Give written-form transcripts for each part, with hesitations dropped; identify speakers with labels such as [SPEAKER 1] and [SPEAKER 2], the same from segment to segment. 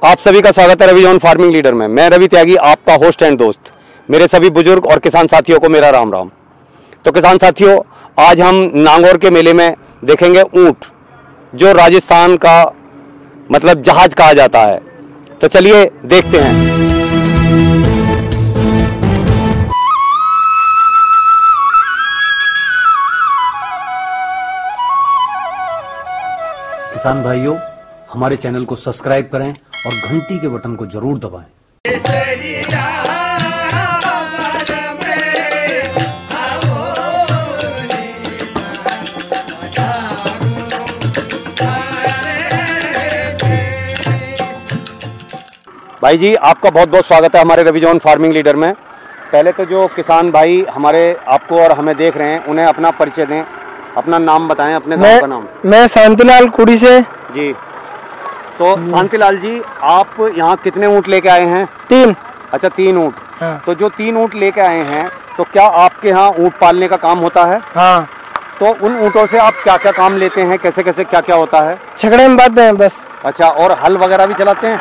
[SPEAKER 1] आप सभी का स्वागत है रवि जॉन फार्मिंग लीडर में। मैं रवि त्यागी, आपका होस्ट एंड दोस्त। मेरे सभी बुजुर्ग और किसान साथियों को मेरा राम राम। तो किसान साथियों, आज हम नागौर के मेले में देखेंगे ऊंट, जो राजस्थान का मतलब जहाज कहा जाता है। तो चलिए देखते हैं। किसान भाइयों, हमारे चैनल को सब्सक्राइब करें और घंटी के बटन को जरूर दबाएं। भाई जी, आपका बहुत बहुत स्वागत है हमारे रवि जॉन फार्मिंग लीडर में। पहले तो जो किसान भाई हमारे आपको और हमें देख रहे हैं, उन्हें अपना परिचय दें, अपना नाम बताएं, अपने गांव का नाम।
[SPEAKER 2] मैं शांतिलाल कुड़ी से
[SPEAKER 1] जी। तो शांतिलाल जी, आप यहाँ कितने ऊँट लेके आए हैं?
[SPEAKER 2] 3।
[SPEAKER 1] अच्छा, 3 ऊँट।
[SPEAKER 2] हाँ।
[SPEAKER 1] तो जो 3 ऊँट लेके आए हैं, तो क्या आपके यहाँ ऊँट पालने का काम होता है?
[SPEAKER 2] हाँ।
[SPEAKER 1] तो उन ऊँटों से आप क्या क्या काम लेते हैं, कैसे कैसे क्या क्या होता है?
[SPEAKER 2] छकड़े में बांधते हैं बस।
[SPEAKER 1] अच्छा, और हल वगैरह भी चलाते हैं?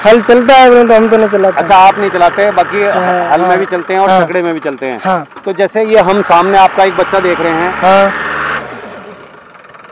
[SPEAKER 2] हल चलता है तो हम तो नहीं चलाते।
[SPEAKER 1] अच्छा, आप नहीं चलाते, बाकी हल में भी चलते हैं और छकड़े में भी चलते हैं।
[SPEAKER 2] हाँ।
[SPEAKER 1] तो जैसे ये हम सामने आपका एक बच्चा देख रहे हैं।
[SPEAKER 2] हाँ।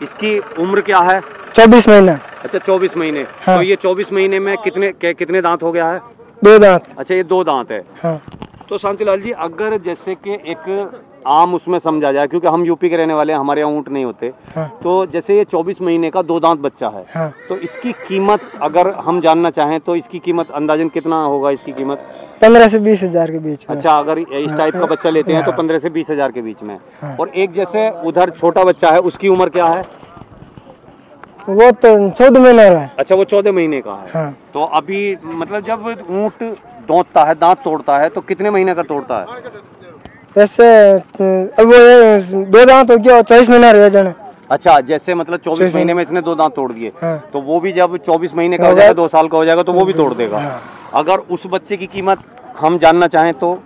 [SPEAKER 1] इसकी उम्र क्या है?
[SPEAKER 2] 24 महीना।
[SPEAKER 1] अच्छा, 24 महीने।
[SPEAKER 2] हाँ।
[SPEAKER 1] तो ये 24 महीने में कितने दांत हो गया है?
[SPEAKER 2] 2 दांत।
[SPEAKER 1] अच्छा, ये 2 दांत है।
[SPEAKER 2] हाँ।
[SPEAKER 1] तो शांतिलाल जी, अगर जैसे कि एक आम उसमें समझा जाए, क्योंकि हम यूपी के रहने वाले हैं, हमारे यहाँ ऊँट नहीं होते।
[SPEAKER 2] हाँ।
[SPEAKER 1] तो जैसे ये 24 महीने का 2 दांत बच्चा है।
[SPEAKER 2] हाँ।
[SPEAKER 1] तो इसकी कीमत अगर हम जानना चाहें तो इसकी कीमत अंदाजन कितना होगा? इसकी कीमत
[SPEAKER 2] 15 से 20 हजार के बीच।
[SPEAKER 1] अच्छा, अगर इस टाइप का बच्चा लेते हैं तो 15 से 20 हजार के बीच में। और एक जैसे उधर छोटा बच्चा है, उसकी उम्र क्या है?
[SPEAKER 2] वो तो 14 महीना रहा है।
[SPEAKER 1] अच्छा, वो 14 महीने का है।
[SPEAKER 2] हाँ।
[SPEAKER 1] तो अभी मतलब जब ऊँट दौड़ता है, दांत तोड़ता है, तो कितने महीने का तोड़ता है?
[SPEAKER 2] वैसे अब वो 2 दांत हो गया, 24 महीना रह जाना।
[SPEAKER 1] अच्छा, जैसे मतलब 24 महीने में इसने 2 दांत तोड़ दिए।
[SPEAKER 2] हाँ।
[SPEAKER 1] तो वो भी जब 24 महीने का हो जाएगा, 2 साल का हो जाएगा, तो वो भी तोड़ देगा।
[SPEAKER 2] हाँ।
[SPEAKER 1] अगर उस बच्चे की कीमत हम जानना चाहें तो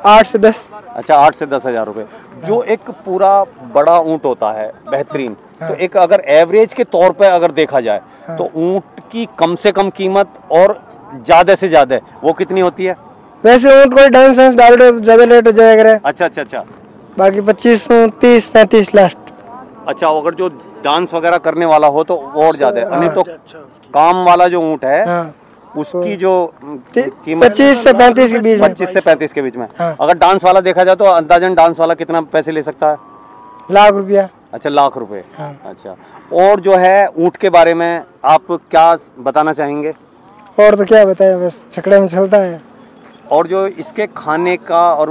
[SPEAKER 2] 8 से 10।
[SPEAKER 1] अच्छा, 8 से 10 हजार रुपए। जो एक पूरा बड़ा ऊँट होता है बेहतरीन, तो एक अगर एवरेज के तौर पे अगर देखा जाए तो ऊँट की कम से कम कीमत और ज्यादा से ज्यादा वो कितनी होती है?
[SPEAKER 2] वैसे ऊँट को डांस डाल दो तो ज्यादा लेट हो जाएगा।
[SPEAKER 1] अच्छा अच्छा अच्छा।
[SPEAKER 2] बाकी 25, 30, 35 लास्ट।
[SPEAKER 1] अच्छा, अगर जो डांस वगैरह करने वाला हो तो और ज्यादा है, नहीं तो काम वाला जो ऊँट है।
[SPEAKER 2] हाँ।
[SPEAKER 1] उसकी जो कीमत
[SPEAKER 2] 25 से 35 के बीच में।
[SPEAKER 1] 25 से 35 के बीच में।
[SPEAKER 2] हाँ।
[SPEAKER 1] अगर डांस वाला देखा जाए तो अंदाजन डांस वाला कितना पैसे ले सकता है?
[SPEAKER 2] लाख रुपया।
[SPEAKER 1] अच्छा, लाख रुपए।
[SPEAKER 2] हाँ।
[SPEAKER 1] अच्छा, और जो है ऊँट के बारे में आप क्या बताना चाहेंगे?
[SPEAKER 2] और तो क्या बताए, बस छकड़े में चलता है।
[SPEAKER 1] और जो इसके खाने का और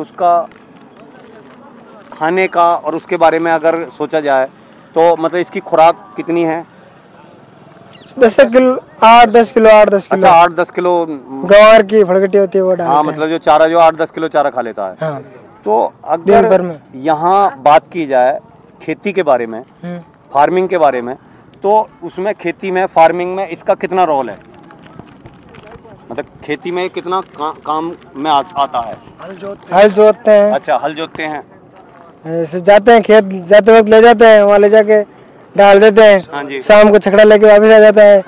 [SPEAKER 1] उसके बारे में अगर सोचा जाए तो मतलब इसकी खुराक कितनी है?
[SPEAKER 2] 10 किलो, 8-10 किलो।
[SPEAKER 1] अच्छा, 8-10 किलो
[SPEAKER 2] गंवार की फड़कटी होती है वो डालते
[SPEAKER 1] हाँ,
[SPEAKER 2] हैं।
[SPEAKER 1] मतलब जो चारा जो 8-10 किलो चारा खा लेता है।
[SPEAKER 2] हाँ।
[SPEAKER 1] तो
[SPEAKER 2] दिन भर
[SPEAKER 1] अगर
[SPEAKER 2] में।
[SPEAKER 1] यहाँ बात की जाए खेती के बारे में, फार्मिंग के बारे में, तो उसमें खेती में, फार्मिंग में इसका कितना रोल है? मतलब खेती में कितना काम में आता है?
[SPEAKER 2] हल जोतते हैं।
[SPEAKER 1] अच्छा, हल जोतते हैं।
[SPEAKER 2] ऐसे जाते हैं खेत, जाते वक्त ले जाते हैं, वहाँ ले जाके डाल देते हैं।
[SPEAKER 1] हाँ जी।
[SPEAKER 2] शाम को छकड़ा लेके वापस आ जाता है।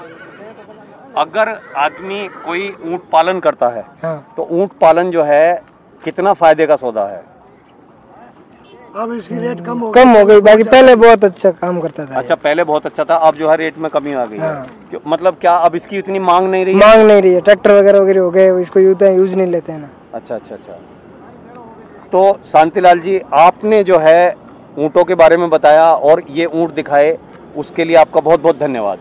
[SPEAKER 1] अगर आदमी कोई ऊँट पालन करता है।
[SPEAKER 2] हाँ।
[SPEAKER 1] तो ऊँट पालन जो है कितना फायदे का सौदा है?
[SPEAKER 2] अब इसकी रेट कम हो गई। बाकी पहले बहुत अच्छा काम करता था।
[SPEAKER 1] अच्छा, पहले बहुत अच्छा था, अब जो है रेट में कमी आ गई है।
[SPEAKER 2] हाँ।
[SPEAKER 1] मतलब क्या अब इसकी इतनी मांग नहीं रही है?
[SPEAKER 2] मांग नहीं रही है, ट्रैक्टर वगैरह हो गए, इसको यूज नहीं लेते हैं ना।
[SPEAKER 1] अच्छा अच्छा अच्छा। तो शांतिलाल जी, आपने जो है ऊँटों के बारे में बताया और ये ऊँट दिखाए, उसके लिए आपका बहुत बहुत धन्यवाद।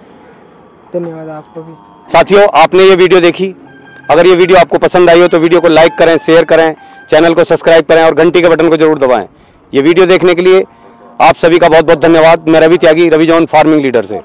[SPEAKER 2] धन्यवाद आपको भी।
[SPEAKER 1] साथियों, आपने ये वीडियो देखी। अगर ये वीडियो आपको पसंद आई हो तो वीडियो को लाइक करें, शेयर करें, चैनल को सब्सक्राइब करें और घंटी के बटन को जरूर दबाएं। ये वीडियो देखने के लिए आप सभी का बहुत बहुत धन्यवाद। मैं रवि त्यागी, रवि जॉन फार्मिंग लीडर से।